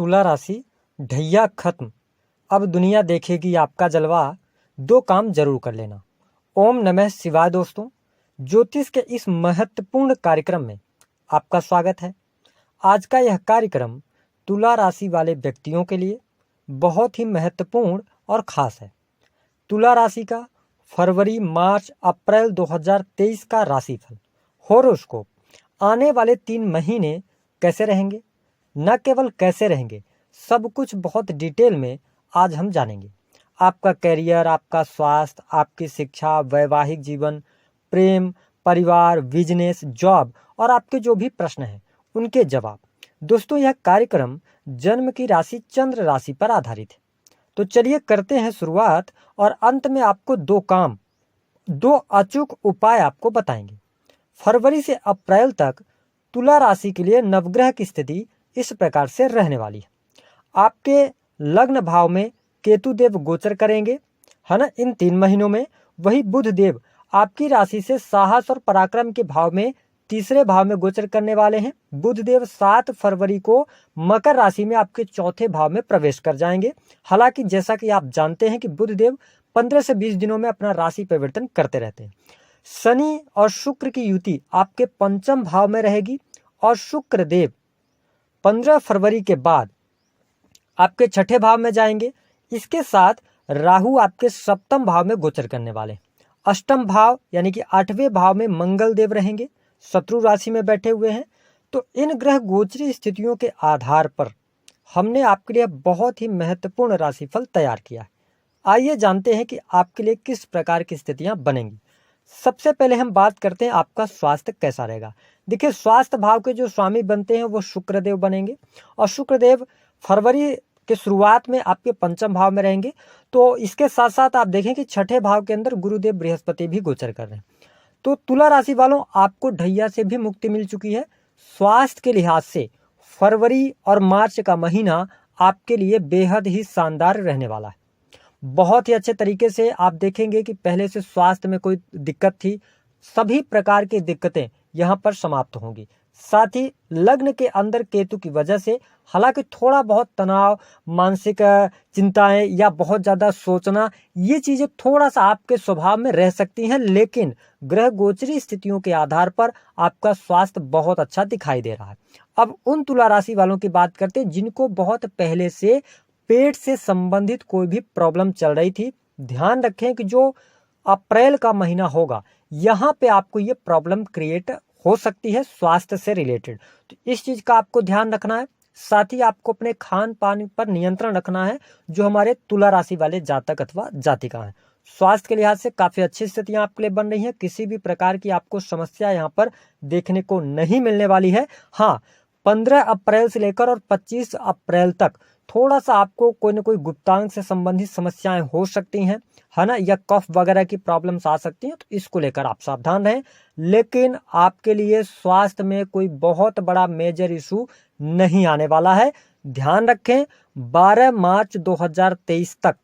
तुला राशि ढैया खत्म, अब दुनिया देखेगी आपका जलवा, दो काम जरूर कर लेना। ओम नमः शिवाय। दोस्तों, ज्योतिष के इस महत्वपूर्ण कार्यक्रम में आपका स्वागत है। आज का यह कार्यक्रम तुला राशि वाले व्यक्तियों के लिए बहुत ही महत्वपूर्ण और खास है। तुला राशि का फरवरी, मार्च, अप्रैल 2023 का राशिफल, होरोस्कोप, आने वाले 3 महीने कैसे रहेंगे, न केवल कैसे रहेंगे, सब कुछ बहुत डिटेल में आज हम जानेंगे। आपका करियर, आपका स्वास्थ्य, आपकी शिक्षा, वैवाहिक जीवन, प्रेम, परिवार, बिजनेस, जॉब और आपके जो भी प्रश्न हैं उनके जवाब। दोस्तों, यह कार्यक्रम जन्म की राशि चंद्र राशि पर आधारित है। तो चलिए करते हैं शुरुआत और अंत में आपको दो अचूक उपाय आपको बताएंगे। फरवरी से अप्रैल तक तुला राशि के लिए नवग्रह की स्थिति इस प्रकार से रहने वाली है। आपके लग्न भाव में केतु देव गोचर करेंगे, है ना, इन 3 महीनों में। वही बुध देव आपकी राशि से साहस और पराक्रम के भाव में तीसरे भाव में गोचर करने वाले हैं। बुध देव 7 फरवरी को मकर राशि में आपके चौथे भाव में प्रवेश कर जाएंगे। हालांकि जैसा कि आप जानते हैं कि बुध देव 15 से 20 दिनों में अपना राशि परिवर्तन करते रहते हैं। शनि और शुक्र की युति आपके पंचम भाव में रहेगी और शुक्र देव 15 फरवरी के बाद आपके छठे भाव में जाएंगे। इसके साथ राहु आपके सप्तम भाव में गोचर करने वाले। अष्टम भाव यानी कि 8वें भाव में मंगल देव रहेंगे, शत्रु राशि में बैठे हुए हैं। तो इन ग्रह गोचरी स्थितियों के आधार पर हमने आपके लिए बहुत ही महत्वपूर्ण राशिफल तैयार किया है। आइए जानते हैं कि आपके लिए किस प्रकार की स्थितियां बनेंगी। सबसे पहले हम बात करते हैं आपका स्वास्थ्य कैसा रहेगा। देखिए, स्वास्थ्य भाव के जो स्वामी बनते हैं वो शुक्रदेव बनेंगे और शुक्रदेव फरवरी के शुरुआत में आपके पंचम भाव में रहेंगे। तो इसके साथ साथ आप देखें कि छठे भाव के अंदर गुरुदेव बृहस्पति भी गोचर कर रहे हैं। तो तुला राशि वालों, आपको ढैया से भी मुक्ति मिल चुकी है। स्वास्थ्य के लिहाज से फरवरी और मार्च का महीना आपके लिए बेहद ही शानदार रहने वाला है। बहुत ही अच्छे तरीके से आप देखेंगे कि पहले से स्वास्थ्य में कोई दिक्कत थी, सभी प्रकार की दिक्कतें यहाँ पर समाप्त होंगी। साथ ही लग्न के अंदर केतु की वजह से हालांकि थोड़ा बहुत तनाव, मानसिक चिंताएं या बहुत ज़्यादा सोचना, ये चीज़ें थोड़ा सा आपके स्वभाव में रह सकती हैं, लेकिन ग्रह गोचरी स्थितियों के आधार पर आपका स्वास्थ्य बहुत अच्छा दिखाई दे रहा है। अब उन तुला राशि वालों की बात करते हैं जिनको बहुत पहले से पेट से संबंधित कोई भी प्रॉब्लम चल रही थी। ध्यान रखें कि जो अप्रैल का महीना होगा, यहाँ पे आपको ये प्रॉब्लम क्रिएट हो सकती है स्वास्थ्य से रिलेटेड। तो इस चीज का आपको ध्यान रखना है। साथ ही आपको अपने खान पान पर नियंत्रण रखना है, जो हमारे तुला राशि वाले जातक अथवा जातिका हैं। स्वास्थ्य के लिहाज से काफी अच्छी स्थितियां आपके लिए बन रही हैं। किसी भी प्रकार की आपको समस्या यहाँ पर देखने को नहीं मिलने वाली है। हाँ, 15 अप्रैल से लेकर और 25 अप्रैल तक थोड़ा सा आपको कोई ना कोई गुप्तांग से संबंधित समस्याएं हो सकती हैं, है ना, या कफ वगैरह की प्रॉब्लम्स आ सकती हैं। तो इसको लेकर आप सावधान रहें। लेकिन आपके लिए स्वास्थ्य में कोई बहुत बड़ा मेजर इशू नहीं आने वाला है। ध्यान रखें, 12 मार्च 2023 तक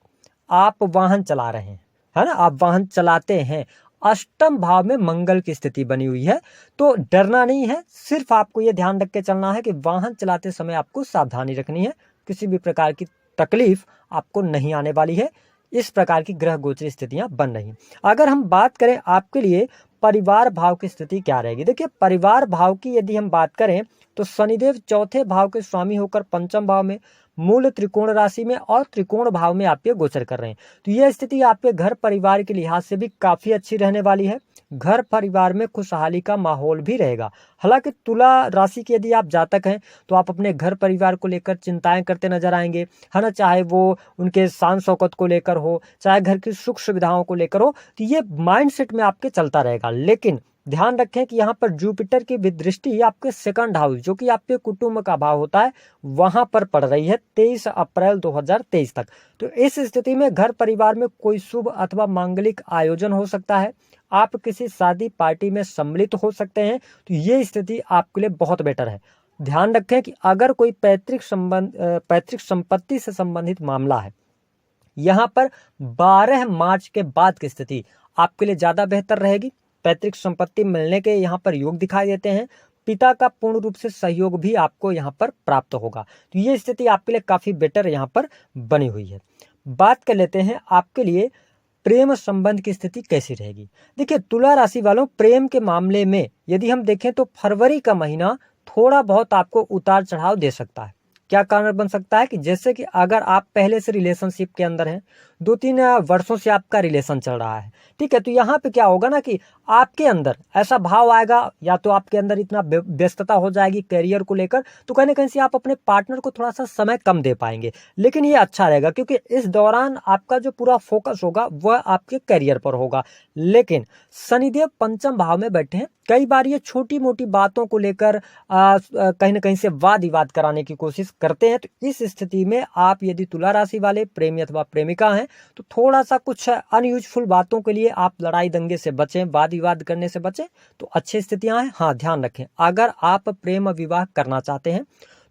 आप वाहन चला रहे हैं, है ना, आप वाहन चलाते हैं, अष्टम भाव में मंगल की स्थिति बनी हुई है। तो डरना नहीं है, सिर्फ आपको यह ध्यान रख के चलना है कि वाहन चलाते समय आपको सावधानी रखनी है। किसी भी प्रकार की तकलीफ आपको नहीं आने वाली है। इस प्रकार की ग्रह गोचरी स्थितियां बन रही हैं। अगर हम बात करें आपके लिए परिवार भाव की स्थिति क्या रहेगी। देखिए, परिवार भाव की यदि हम बात करें तो शनिदेव चौथे भाव के स्वामी होकर पंचम भाव में, मूल त्रिकोण राशि में और त्रिकोण भाव में आपके गोचर कर रहे हैं। तो यह स्थिति आपके घर परिवार के लिहाज से भी काफी अच्छी रहने वाली है। घर परिवार में खुशहाली का माहौल भी रहेगा। हालांकि तुला राशि के यदि आप जातक हैं तो आप अपने घर परिवार को लेकर चिंताएं करते नजर आएंगे, है ना, चाहे वो उनके शान शौकत को लेकर हो, चाहे घर की सुख सुविधाओं को लेकर हो। तो ये माइंडसेट में आपके चलता रहेगा। लेकिन ध्यान रखें कि यहाँ पर जुपिटर की भी दृष्टि आपके सेकंड हाउस, जो कि आपके कुटुंब का भाव होता है, वहां पर पड़ रही है 23 अप्रैल 2023 तक। तो इस स्थिति में घर परिवार में कोई शुभ अथवा मांगलिक आयोजन हो सकता है। आप किसी शादी पार्टी में सम्मिलित हो सकते हैं। तो ये स्थिति आपके लिए बहुत बेटर है। ध्यान रखें कि अगर कोई पैतृक संपत्ति से संबंधित मामला है, यहाँ पर 12 मार्च के बाद की स्थिति आपके लिए ज्यादा बेहतर रहेगी। पैतृक संपत्ति मिलने के यहाँ पर योग दिखाई देते हैं। पिता का पूर्ण रूप से सहयोग भी आपको यहाँ पर प्राप्त होगा। तो ये स्थिति आपके लिए काफी बेटर यहाँ पर बनी हुई है। बात कर लेते हैं आपके लिए प्रेम संबंध की स्थिति कैसी रहेगी। देखिए तुला राशि वालों, प्रेम के मामले में यदि हम देखें तो फरवरी का महीना थोड़ा बहुत आपको उतार चढ़ाव दे सकता है। क्या कारण बन सकता है कि जैसे कि अगर आप पहले से रिलेशनशिप के अंदर हैं, 2-3 वर्षों से आपका रिलेशन चल रहा है, ठीक है, तो यहाँ पे क्या होगा ना कि आपके अंदर ऐसा भाव आएगा, या तो आपके अंदर इतना व्यस्तता हो जाएगी करियर को लेकर, तो कहीं ना कहीं से आप अपने पार्टनर को थोड़ा सा समय कम दे पाएंगे। लेकिन ये अच्छा रहेगा क्योंकि इस दौरान आपका जो पूरा फोकस होगा वह आपके करियर पर होगा। लेकिन शनिदेव पंचम भाव में बैठे हैं, कई बार ये छोटी मोटी बातों को लेकर कहीं ना कहीं से वाद विवाद कराने की कोशिश करते हैं। तो इस स्थिति में आप यदि तुला राशि वाले प्रेमी अथवा प्रेमिका हैं तो थोड़ा सा कुछ अनयूजफुल बातों के लिए आप लड़ाई दंगे से बचें, वाद विवाद करने से बचें, तो अच्छी स्थितियां हैं। हाँ, ध्यान रखें, अगर आप प्रेम विवाह करना चाहते हैं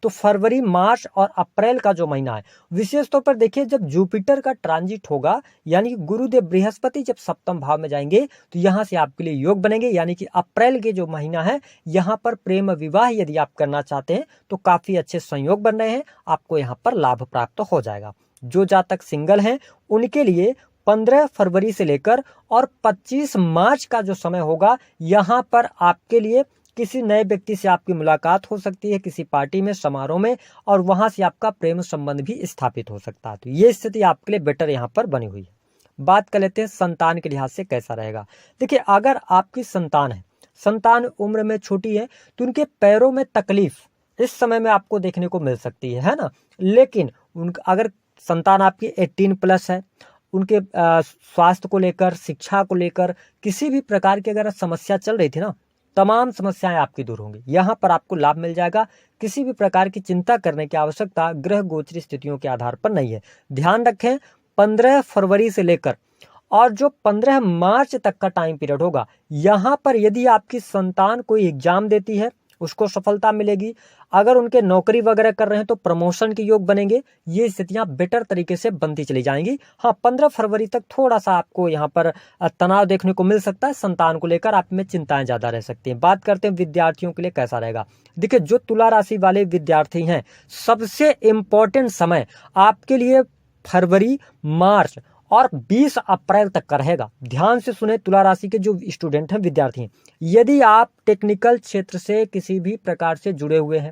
तो फरवरी, मार्च और अप्रैल का जो महीना है, विशेष तौर पर देखिए जब जुपिटर का ट्रांजिट होगा, यानी कि गुरुदेव बृहस्पति जब सप्तम भाव में जाएंगे तो यहां से आपके लिए योग बनेंगे। यानी कि अप्रैल के जो महीना है, यहां पर प्रेम विवाह यदि आप करना चाहते हैं तो काफी अच्छे संयोग बन रहे हैं, आपको यहां पर लाभ प्राप्त हो जाएगा। जो जातक सिंगल हैं उनके लिए 15 फरवरी से लेकर और 25 मार्च का जो समय होगा, यहां पर आपके लिए किसी नए व्यक्ति से आपकी मुलाकात हो सकती है, किसी पार्टी में, समारोह में, और वहां से आपका प्रेम संबंध भी स्थापित हो सकता है। तो ये स्थिति आपके लिए बेटर यहाँ पर बनी हुई है। बात कर लेते हैं संतान के लिहाज से कैसा रहेगा। देखिए अगर आपकी संतान है, संतान उम्र में छोटी है, तो उनके पैरों में तकलीफ इस समय में आपको देखने को मिल सकती है ना। लेकिन अगर संतान आपकी 18+ है, उनके स्वास्थ्य को लेकर, शिक्षा को लेकर किसी भी प्रकार की अगर समस्या चल रही थी ना, तमाम समस्याएं आपकी दूर होंगी। यहाँ पर आपको लाभ मिल जाएगा। किसी भी प्रकार की चिंता करने की आवश्यकता ग्रह गोचरी स्थितियों के आधार पर नहीं है। ध्यान रखें 15 फरवरी से लेकर और जो 15 मार्च तक का टाइम पीरियड होगा, यहाँ पर यदि आपकी संतान कोई एग्जाम देती है उसको सफलता मिलेगी। अगर उनके नौकरी वगैरह कर रहे हैं तो प्रमोशन के योग बनेंगे। ये स्थितियां बेटर तरीके से बनती चली जाएंगी। हाँ, 15 फरवरी तक थोड़ा सा आपको यहाँ पर तनाव देखने को मिल सकता है, संतान को लेकर आप में चिंताएं ज्यादा रह सकती हैं। बात करते हैं विद्यार्थियों के लिए कैसा रहेगा। देखिए जो तुला राशि वाले विद्यार्थी हैं, सबसे इंपॉर्टेंट समय आपके लिए फरवरी, मार्च और 20 अप्रैल तक का रहेगा। ध्यान से सुने तुला राशि के जो स्टूडेंट हैं, विद्यार्थी हैं, यदि आप टेक्निकल क्षेत्र से किसी भी प्रकार से जुड़े हुए हैं,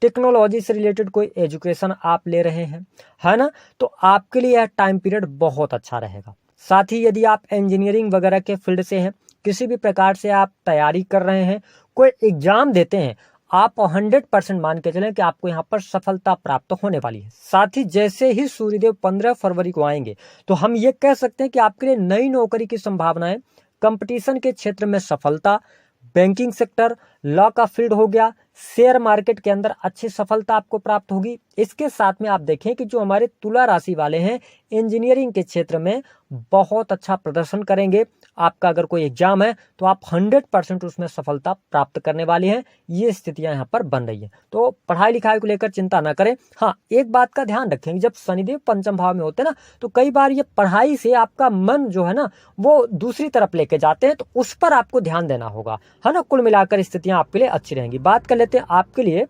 टेक्नोलॉजी से रिलेटेड कोई एजुकेशन आप ले रहे हैं, है ना, तो आपके लिए यह टाइम पीरियड बहुत अच्छा रहेगा। साथ ही यदि आप इंजीनियरिंग वगैरह के फील्ड से हैं, किसी भी प्रकार से आप तैयारी कर रहे हैं, कोई एग्जाम देते हैं, आप 100% मान के चलें कि आपको यहाँ पर सफलता प्राप्त होने वाली है। साथ ही जैसे ही सूर्यदेव 15 फरवरी को आएंगे तो हम ये कह सकते हैं कि आपके लिए नई नौकरी की संभावनाएं, कंपटीशन के क्षेत्र में सफलता, बैंकिंग सेक्टर, लॉ का फील्ड हो गया, शेयर मार्केट के अंदर अच्छी सफलता आपको प्राप्त होगी। इसके साथ में आप देखें कि जो हमारे तुला राशि वाले हैं, इंजीनियरिंग के क्षेत्र में बहुत अच्छा प्रदर्शन करेंगे। आपका अगर कोई एग्जाम है तो आप 100% उसमें सफलता प्राप्त करने वाली हैं। ये स्थितियां यहाँ पर बन रही है। तो पढ़ाई लिखाई को लेकर चिंता ना करें। हाँ, एक बात का ध्यान रखेंगे, जब शनिदेव पंचम भाव में होते हैं ना, तो कई बार ये पढ़ाई से आपका मन जो है ना वो दूसरी तरफ लेके जाते हैं, तो उस पर आपको ध्यान देना होगा, है ना। कुल मिलाकर स्थितियां आपके लिए अच्छी रहेंगी। बात कर लेते हैं आपके लिए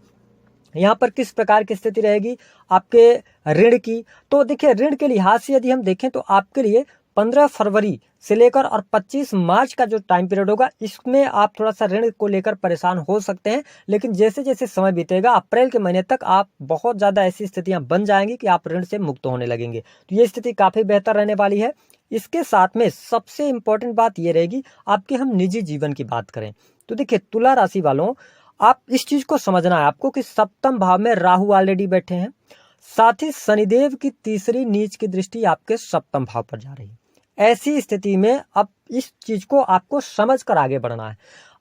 यहाँ पर किस प्रकार की स्थिति रहेगी आपके ऋण की। तो देखिए ऋण के लिहाज से यदि हम देखें तो आपके लिए 15 फरवरी से लेकर और 25 मार्च का जो टाइम पीरियड होगा, इसमें आप थोड़ा सा ऋण को लेकर परेशान हो सकते हैं। लेकिन जैसे जैसे समय बीतेगा, अप्रैल के महीने तक आप बहुत ज्यादा ऐसी स्थितियां बन जाएंगी कि आप ऋण से मुक्त होने लगेंगे। तो ये स्थिति काफी बेहतर रहने वाली है। इसके साथ में सबसे इंपॉर्टेंट बात ये रहेगी, आपके हम निजी जीवन की बात करें तो देखिए तुला राशि वालों, आप इस चीज को समझना है आपको कि सप्तम भाव में राहु ऑलरेडी बैठे हैं, साथ ही शनिदेव की तीसरी नीच की दृष्टि आपके सप्तम भाव पर जा रही है। ऐसी स्थिति में अब इस चीज को आपको समझकर आगे बढ़ना है।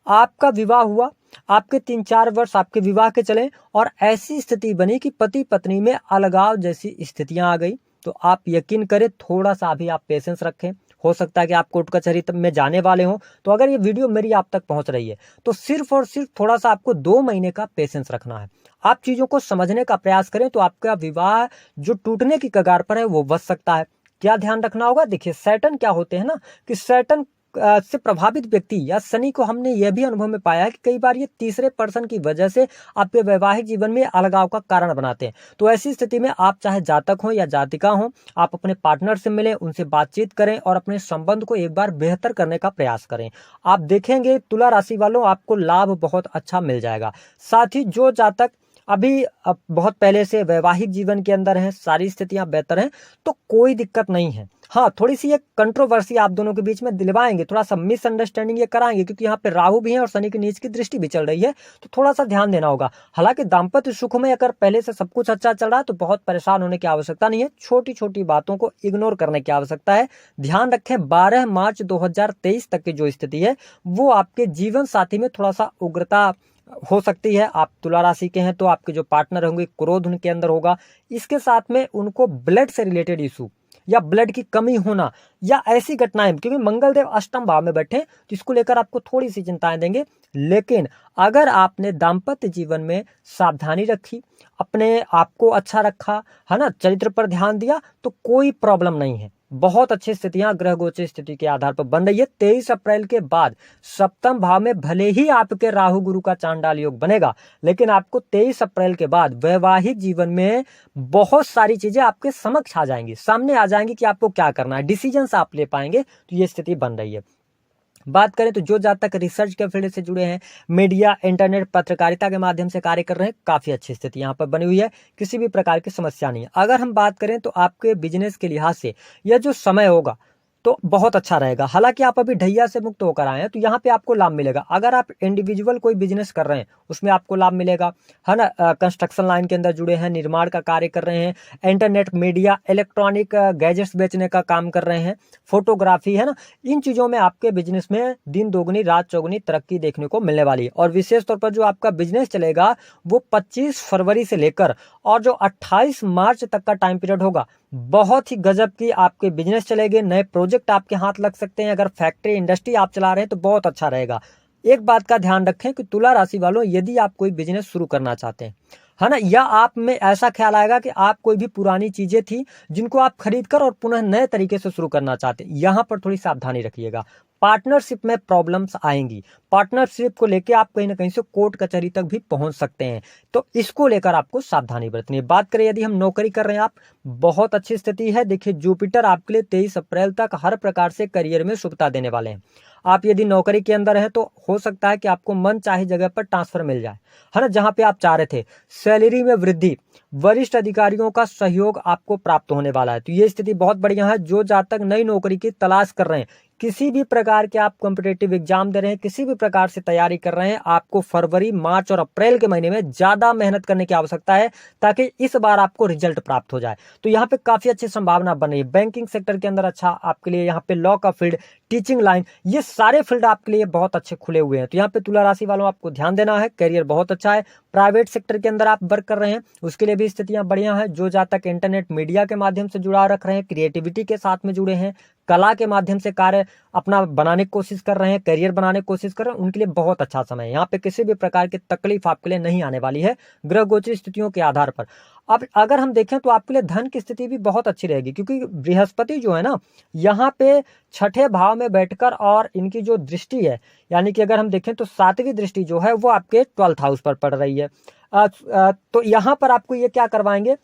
आपका विवाह हुआ, आपके 3-4 वर्ष आपके विवाह के चले और ऐसी स्थिति बनी कि पति पत्नी में अलगाव जैसी स्थितियां आ गई, तो आप यकीन करें थोड़ा सा अभी आप पेशेंस रखें। हो सकता है कि आप कोर्ट कचहरी में जाने वाले हो, तो अगर ये वीडियो मेरी आप तक पहुंच रही है तो सिर्फ और सिर्फ थोड़ा सा आपको 2 महीने का पेशेंस रखना है। आप चीजों को समझने का प्रयास करें तो आपका विवाह जो टूटने की कगार पर है वो बच सकता है। क्या ध्यान रखना होगा, देखिए सैटर्न क्या होते हैं ना कि सैटर्न से प्रभावित व्यक्ति या शनि को हमने यह भी अनुभव में पाया है कि कई बार ये तीसरे पर्सन की वजह से आपके वैवाहिक जीवन में अलगाव का कारण बनाते हैं। तो ऐसी स्थिति में आप चाहे जातक हो या जातिका हो, आप अपने पार्टनर से मिलें, उनसे बातचीत करें और अपने संबंध को एक बार बेहतर करने का प्रयास करें। आप देखेंगे तुला राशि वालों, आपको लाभ बहुत अच्छा मिल जाएगा। साथ ही जो जातक अभी बहुत पहले से वैवाहिक जीवन के अंदर हैं, सारी स्थितियां बेहतर हैं, तो कोई दिक्कत नहीं है। हाँ, थोड़ी सी एक कंट्रोवर्सी आप दोनों के बीच में दिलवाएंगे, थोड़ा सा मिसअंडरस्टैंडिंग ये कराएंगे, क्योंकि यहाँ पे राहु भी है और शनि की नीच की दृष्टि भी चल रही है, तो थोड़ा सा ध्यान देना होगा। हालांकि दाम्पत्य सुख में अगर पहले से सब कुछ अच्छा चल रहा है तो बहुत परेशान होने की आवश्यकता नहीं है, छोटी छोटी बातों को इग्नोर करने की आवश्यकता है। ध्यान रखें 12 मार्च 2023 तक की जो स्थिति है वो आपके जीवन साथी में थोड़ा सा उग्रता हो सकती है। आप तुला राशि के हैं तो आपके जो पार्टनर होंगे, क्रोध उनके अंदर होगा। इसके साथ में उनको ब्लड से रिलेटेड इशू या ब्लड की कमी होना या ऐसी घटनाएं, क्योंकि मंगलदेव अष्टम भाव में बैठे तो इसको लेकर आपको थोड़ी सी चिंताएं देंगे। लेकिन अगर आपने दाम्पत्य जीवन में सावधानी रखी, अपने आप को अच्छा रखा है ना, चरित्र पर ध्यान दिया, तो कोई प्रॉब्लम नहीं है। बहुत अच्छी स्थितियां ग्रह गोचर स्थिति के आधार पर बन रही है। 23 अप्रैल के बाद सप्तम भाव में भले ही आपके राहु गुरु का चांडाल योग बनेगा, लेकिन आपको 23 अप्रैल के बाद वैवाहिक जीवन में बहुत सारी चीजें आपके समक्ष आ जाएंगी, सामने आ जाएंगी कि आपको क्या करना है, डिसीजंस आप ले पाएंगे। तो ये स्थिति बन रही है। बात करें तो जो जातक रिसर्च के फील्ड से जुड़े हैं, मीडिया, इंटरनेट, पत्रकारिता के माध्यम से कार्य कर रहे हैं, काफी अच्छी स्थिति यहाँ पर बनी हुई है, किसी भी प्रकार की समस्या नहीं है। अगर हम बात करें तो आपके बिजनेस के लिहाज से यह जो समय होगा तो बहुत अच्छा रहेगा। हालांकि आप अभी ढैया से मुक्त होकर आए हैं तो यहाँ पे आपको लाभ मिलेगा। अगर आप इंडिविजुअल कोई बिजनेस कर रहे हैं उसमें आपको लाभ मिलेगा, है ना। कंस्ट्रक्शन लाइन के अंदर जुड़े हैं, निर्माण का कार्य कर रहे हैं, इंटरनेट, मीडिया, इलेक्ट्रॉनिक गैजेट्स बेचने का काम कर रहे हैं, फोटोग्राफी, है ना, इन चीजों में आपके बिजनेस में दिन दोगुनी रात चौगुनी तरक्की देखने को मिलने वाली है। और विशेष तौर पर जो आपका बिजनेस चलेगा वो 25 फरवरी से लेकर और जो 28 मार्च तक का टाइम पीरियड होगा, बहुत ही गजब की आपके बिजनेस चलेंगे। नए प्रोजेक्ट आपके हाथ लग सकते हैं। अगर फैक्ट्री इंडस्ट्री आप चला रहे हैं तो बहुत अच्छा रहेगा। एक बात का ध्यान रखें कि तुला राशि वालों, यदि आप कोई बिजनेस शुरू करना चाहते हैं, है ना, या आप में ऐसा ख्याल आएगा कि आप कोई भी पुरानी चीजें थी जिनको आप खरीद कर और पुनः नए तरीके से शुरू करना चाहते हैं, यहां पर थोड़ी सावधानी रखिएगा। पार्टनरशिप में प्रॉब्लम्स आएंगी। पार्टनरशिप को लेकर आप कहीं ना कहीं से कोर्ट कचहरी तक भी पहुंच सकते हैं, तो इसको लेकर आपको सावधानी बरतनी है। बात करें यदि हम नौकरी कर रहे हैं, आप बहुत अच्छी स्थिति है। देखिए, जुपिटर आपके लिए 23 अप्रैल तक हर प्रकार से करियर में शुभता देने वाले हैं। आप यदि नौकरी के अंदर हैं तो हो सकता है कि आपको मन चाहे जगह पर ट्रांसफर मिल जाए, है ना, जहां पे आप चाह रहे थे। सैलरी में वृद्धि, वरिष्ठ अधिकारियों का सहयोग आपको प्राप्त होने वाला है, तो ये स्थिति बहुत बढ़िया है। जो जातक नई नौकरी की तलाश कर रहे हैं, किसी भी प्रकार के आप कॉम्पिटेटिव एग्जाम दे रहे हैं, किसी भी प्रकार से तैयारी कर रहे हैं, आपको फरवरी, मार्च और अप्रैल के महीने में ज्यादा मेहनत करने की आवश्यकता है ताकि इस बार आपको रिजल्ट प्राप्त हो जाए। तो यहाँ पे काफी अच्छी संभावना बन रही है। बैंकिंग सेक्टर के अंदर अच्छा आपके लिए, यहाँ पे लॉ का फील्ड, टीचिंग लाइन, ये सारे फील्ड आपके लिए बहुत अच्छे खुले हुए हैं। तो यहाँ पे तुला राशि वालों आपको ध्यान देना है। करियर बहुत अच्छा है। प्राइवेट सेक्टर के अंदर आप वर्क कर रहे हैं उसके लिए भी स्थितियां बढ़िया है। जो जातक इंटरनेट, मीडिया के माध्यम से जुड़ा रख रहे हैं, क्रिएटिविटी के साथ में जुड़े हैं, कला के माध्यम से कार्य अपना बनाने की कोशिश कर रहे हैं, करियर बनाने की कोशिश कर रहे हैं, उनके लिए बहुत अच्छा समय है। यहाँ पे किसी भी प्रकार की तकलीफ आपके लिए नहीं आने वाली है ग्रह गोचर स्थितियों के आधार पर। अब अगर हम देखें तो आपके लिए धन की स्थिति भी बहुत अच्छी रहेगी, क्योंकि बृहस्पति जो है ना, यहाँ पे छठे भाव में बैठकर और इनकी जो दृष्टि है, यानी कि अगर हम देखें तो 7वीं दृष्टि जो है वो आपके 12th हाउस पर पड़ रही है। तो यहाँ पर आपको ये क्या करवाएंगे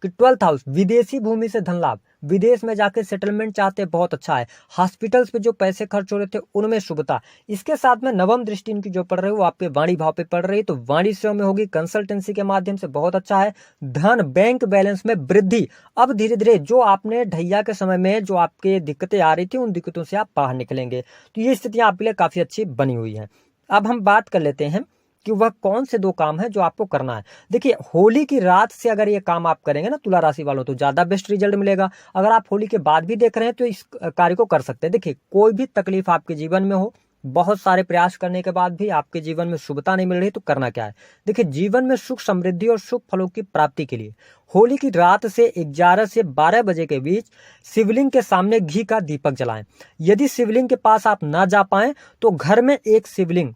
कि 12th हाउस, विदेशी भूमि से धन लाभ, विदेश में जाके सेटलमेंट चाहते हैं, बहुत अच्छा है। हॉस्पिटल्स पे जो पैसे खर्च हो रहे थे उनमें शुभता। इसके साथ में नवम दृष्टि इनकी जो पड़ रही है वो आपके वाणी भाव पे पड़ रही है, तो वाणी सेवा में होगी, कंसल्टेंसी के माध्यम से बहुत अच्छा है। धन, बैंक बैलेंस में वृद्धि। अब धीरे धीरे जो आपने ढैया के समय में जो आपके दिक्कतें आ रही थी उन दिक्कतों से आप बाहर निकलेंगे। तो ये स्थितियां आपके लिए काफी अच्छी बनी हुई है। अब हम बात कर लेते हैं कि वह कौन से 2 काम है जो आपको करना है। देखिए, होली की रात से अगर ये काम आप करेंगे ना तुला राशि वालों, तो ज्यादा बेस्ट रिजल्ट मिलेगा। अगर आप होली के बाद भी देख रहे हैं तो इस कार्य को कर सकते हैं। देखिए, कोई भी तकलीफ आपके जीवन में हो, बहुत सारे प्रयास करने के बाद भी आपके जीवन में शुभता नहीं मिल रही, तो करना क्या है। देखिए, जीवन में सुख, समृद्धि और शुभ फलों की प्राप्ति के लिए होली की रात से 11 से 12 बजे के बीच शिवलिंग के सामने घी का दीपक जलाएं। यदि शिवलिंग के पास आप ना जा पाए तो घर में एक शिवलिंग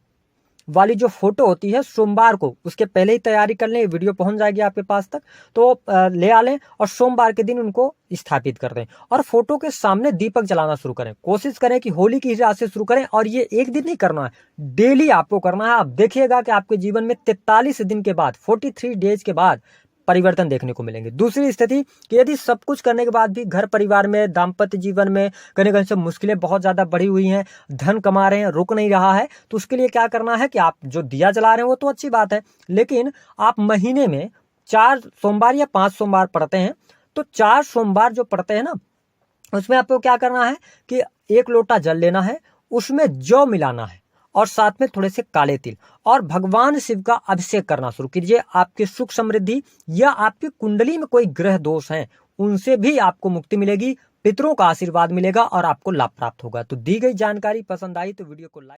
वाली जो फोटो होती है सोमवार को, उसके पहले ही तैयारी कर लें, वीडियो पहुंच जाएगी आपके पास तक, तो ले आ लें और सोमवार के दिन उनको स्थापित कर दें और फोटो के सामने दीपक जलाना शुरू करें। कोशिश करें कि होली की रात से शुरू करें और ये एक दिन नहीं करना है, डेली आपको करना है। आप देखिएगा कि आपके जीवन में 43 दिन के बाद, 43 डेज के बाद परिवर्तन देखने को मिलेंगे। दूसरी स्थिति कि यदि सब कुछ करने के बाद भी घर परिवार में, दाम्पत्य जीवन में कहीं कहीं से मुश्किलें बहुत ज्यादा बढ़ी हुई हैं, धन कमा रहे हैं, रुक नहीं रहा है, तो उसके लिए क्या करना है कि आप जो दिया जला रहे हैं वो तो अच्छी बात है, लेकिन आप महीने में 4 सोमवार या 5 सोमवार पड़ते हैं, तो 4 सोमवार जो पड़ते हैं ना, उसमें आपको क्या करना है कि 1 लोटा जल लेना है, उसमें जौ मिलाना है और साथ में थोड़े से काले तिल, और भगवान शिव का अभिषेक करना शुरू कीजिए। आपकी सुख समृद्धि या आपकी कुंडली में कोई ग्रह दोष हैं उनसे भी आपको मुक्ति मिलेगी, पितरों का आशीर्वाद मिलेगा और आपको लाभ प्राप्त होगा। तो दी गई जानकारी पसंद आई तो वीडियो को लाइक